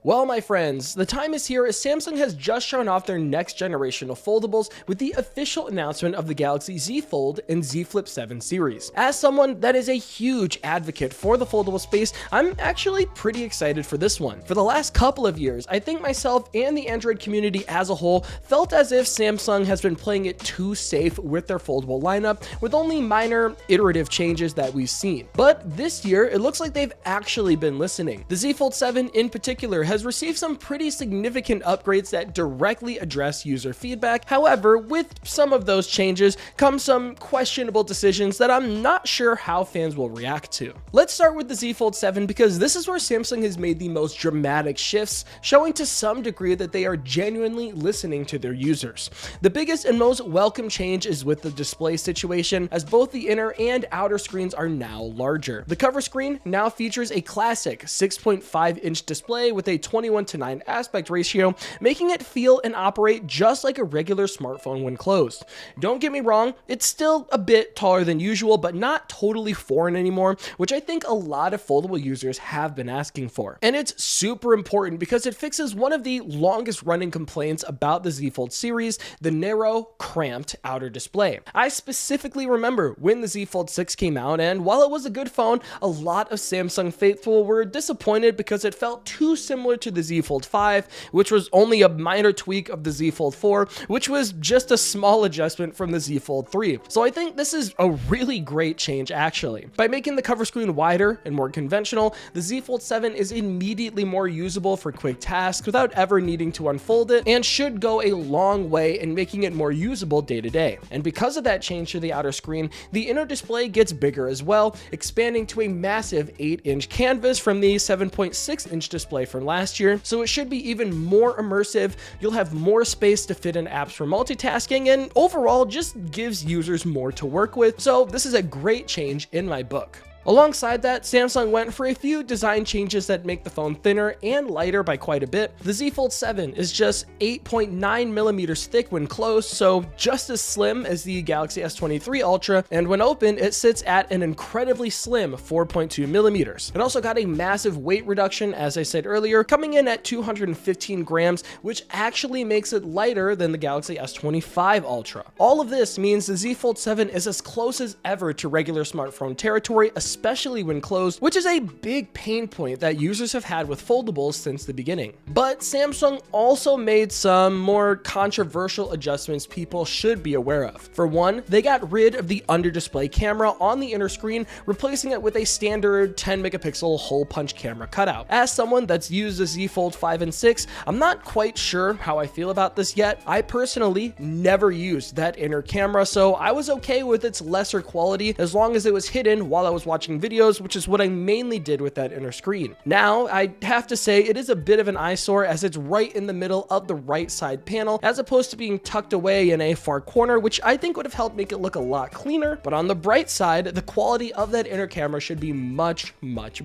Well, my friends, the time is here as Samsung has just shown off their next generation of foldables with the official announcement of the Galaxy Z Fold and Z Flip 7 series. As someone that is a huge advocate for the foldable space, I'm actually pretty excited for this one. For the last couple of years, I think myself and the Android community as a whole felt as if Samsung has been playing it too safe with their foldable lineup, with only minor iterative changes that we've seen. But this year, it looks like they've actually been listening. The Z Fold 7 in particular has received some pretty significant upgrades that directly address user feedback. However, with some of those changes come some questionable decisions that I'm not sure how fans will react to. Let's start with the Z Fold 7 because this is where Samsung has made the most dramatic shifts, showing to some degree that they are genuinely listening to their users. The biggest and most welcome change is with the display situation, as both the inner and outer screens are now larger. The cover screen now features a classic 6.5-inch display with a 21:9 aspect ratio, making it feel and operate just like a regular smartphone when closed. Don't get me wrong, it's still a bit taller than usual, but not totally foreign anymore, which I think a lot of foldable users have been asking for. And it's super important because it fixes one of the longest running complaints about the Z Fold series, the narrow, cramped outer display. I specifically remember when the Z Fold 6 came out, and while it was a good phone, a lot of Samsung faithful were disappointed because it felt too similar to the Z Fold 5, which was only a minor tweak of the Z Fold 4, which was just a small adjustment from the Z Fold 3. So I think this is a really great change actually. By making the cover screen wider and more conventional, the Z Fold 7 is immediately more usable for quick tasks without ever needing to unfold it, and should go a long way in making it more usable day to day. And because of that change to the outer screen, the inner display gets bigger as well, expanding to a massive 8-inch canvas from the 7.6-inch display from last year, so it should be even more immersive. You'll have more space to fit in apps for multitasking, and overall just gives users more to work with, so this is a great change in my book. Alongside that, Samsung went for a few design changes that make the phone thinner and lighter by quite a bit. The Z Fold 7 is just 8.9 millimeters thick when closed, so just as slim as the Galaxy S23 Ultra, and when open, it sits at an incredibly slim 4.2 millimeters. It also got a massive weight reduction, as I said earlier, coming in at 215 grams, which actually makes it lighter than the Galaxy S25 Ultra. All of this means the Z Fold 7 is as close as ever to regular smartphone territory, especially when closed, which is a big pain point that users have had with foldables since the beginning. But Samsung also made some more controversial adjustments people should be aware of. For one, they got rid of the under-display camera on the inner screen, replacing it with a standard 10 megapixel hole punch camera cutout. As someone that's used the Z Fold 5 and 6, I'm not quite sure how I feel about this yet. I personally never used that inner camera, so I was okay with its lesser quality as long as it was hidden while I was watching videos, which is what I mainly did with that inner screen. Now, I have to say it is a bit of an eyesore as it's right in the middle of the right side panel, as opposed to being tucked away in a far corner, which I think would have helped make it look a lot cleaner. But on the bright side, the quality of that inner camera should be much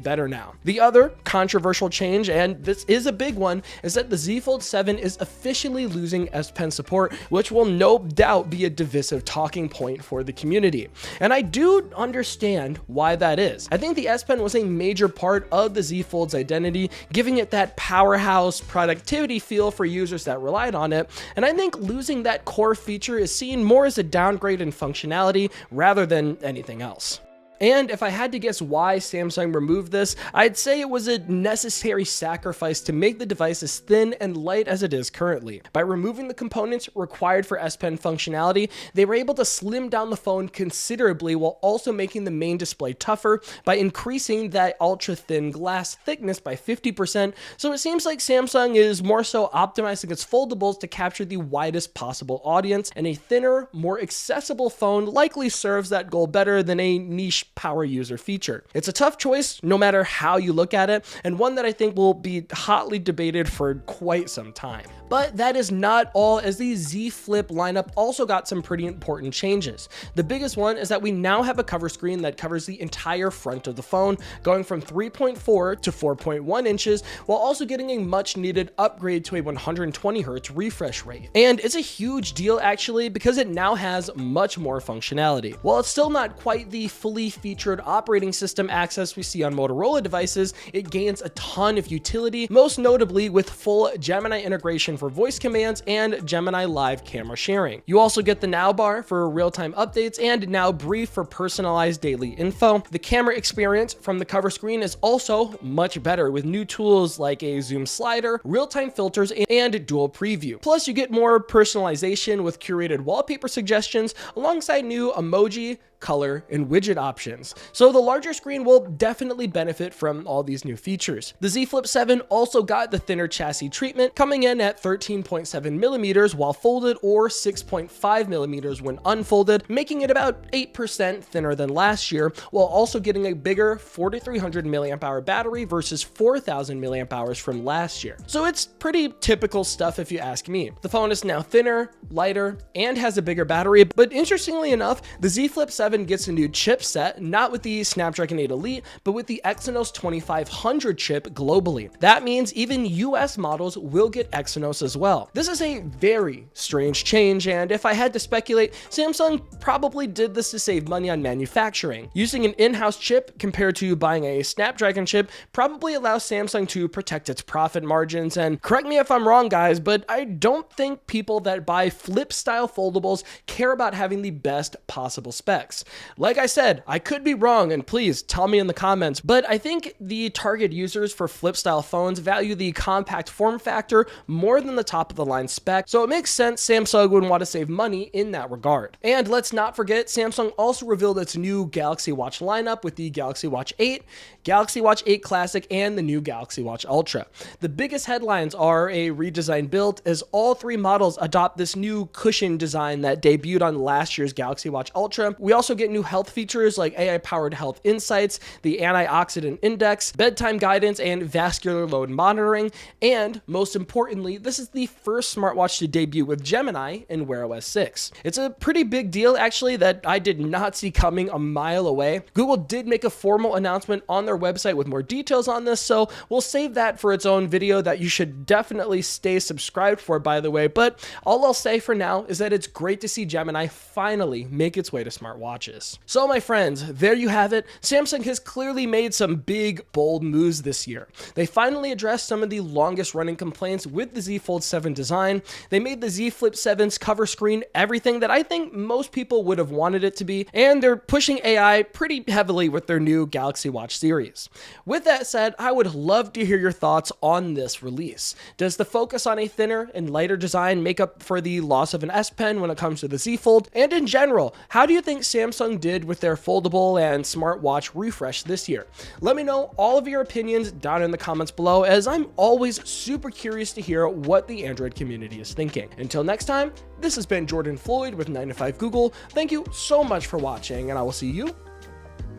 better now. The other controversial change, and this is a big one, is that the Z Fold 7 is officially losing S Pen support, which will no doubt be a divisive talking point for the community. And I do understand why that is. I think the S Pen was a major part of the Z Fold's identity, giving it that powerhouse productivity feel for users that relied on it, and I think losing that core feature is seen more as a downgrade in functionality rather than anything else. And if I had to guess why Samsung removed this, I'd say it was a necessary sacrifice to make the device as thin and light as it is currently. By removing the components required for S Pen functionality, they were able to slim down the phone considerably while also making the main display tougher by increasing that ultra-thin glass thickness by 50%, so it seems like Samsung is more so optimizing its foldables to capture the widest possible audience, and a thinner, more accessible phone likely serves that goal better than a niche power user feature. It's a tough choice no matter how you look at it, and one that I think will be hotly debated for quite some time. But that is not all, as the Z Flip lineup also got some pretty important changes. The biggest one is that we now have a cover screen that covers the entire front of the phone, going from 3.4 to 4.1 inches, while also getting a much needed upgrade to a 120Hz refresh rate. And it's a huge deal actually because it now has much more functionality. While it's still not quite the fully featured operating system access we see on Motorola devices, it gains a ton of utility, most notably with full Gemini integration for voice commands and Gemini live camera sharing. You also get the Now bar for real-time updates and Now Brief for personalized daily info. The camera experience from the cover screen is also much better with new tools like a zoom slider, real-time filters, and dual preview. Plus, you get more personalization with curated wallpaper suggestions alongside new emoji, color, and widget options. So the larger screen will definitely benefit from all these new features. The Z Flip 7 also got the thinner chassis treatment, coming in at 13.7 millimeters while folded, or 6.5 millimeters when unfolded, making it about 8% thinner than last year, while also getting a bigger 4,300 milliamp hour battery versus 4,000 milliamp hours from last year. So it's pretty typical stuff if you ask me. The phone is now thinner, lighter, and has a bigger battery, but interestingly enough, the Z Flip 7 gets a new chipset, not with the Snapdragon 8 Elite, but with the Exynos 2500 chip globally. That means even US models will get Exynos as well. This is a very strange change, and if I had to speculate, Samsung probably did this to save money on manufacturing. Using an in-house chip compared to buying a Snapdragon chip probably allows Samsung to protect its profit margins, and correct me if I'm wrong guys, but I don't think people that buy flip-style foldables care about having the best possible specs. Like I said, I could be wrong, and please tell me in the comments, but I think the target users for flip-style phones value the compact form factor more than the top-of-the-line spec, so it makes sense Samsung would want to save money in that regard. And let's not forget, Samsung also revealed its new Galaxy Watch lineup with the Galaxy Watch 8, Galaxy Watch 8 Classic, and the new Galaxy Watch Ultra. The biggest headlines are a redesigned build, as all three models adopt this new cushion design that debuted on last year's Galaxy Watch Ultra. We also get new health features like AI-powered health insights, the antioxidant index, bedtime guidance, and vascular load monitoring. And most importantly, this is the first smartwatch to debut with Gemini in Wear OS 6. It's a pretty big deal actually that I did not see coming a mile away. Google did make a formal announcement on their website with more details on this, so we'll save that for its own video that you should definitely stay subscribed for, by the way. But all I'll say for now is that it's great to see Gemini finally make its way to smartwatches. So my friends, there you have it. Samsung has clearly made some big, bold moves this year. They finally addressed some of the longest running complaints with the Z Fold 7 design. They made the Z Flip 7's cover screen everything that I think most people would have wanted it to be, and they're pushing AI pretty heavily with their new Galaxy Watch series. With that said, I would love to hear your thoughts on this release. Does the focus on a thinner and lighter design make up for the loss of an S Pen when it comes to the Z Fold? And in general, how do you think Samsung did with their foldable and smartwatch refresh this year? Let me know all of your opinions down in the comments below, as I'm always super curious to hear what the Android community is thinking. Until next time, this has been Jordan Floyd with 9to5 Google. Thank you so much for watching, and I will see you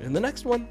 in the next one.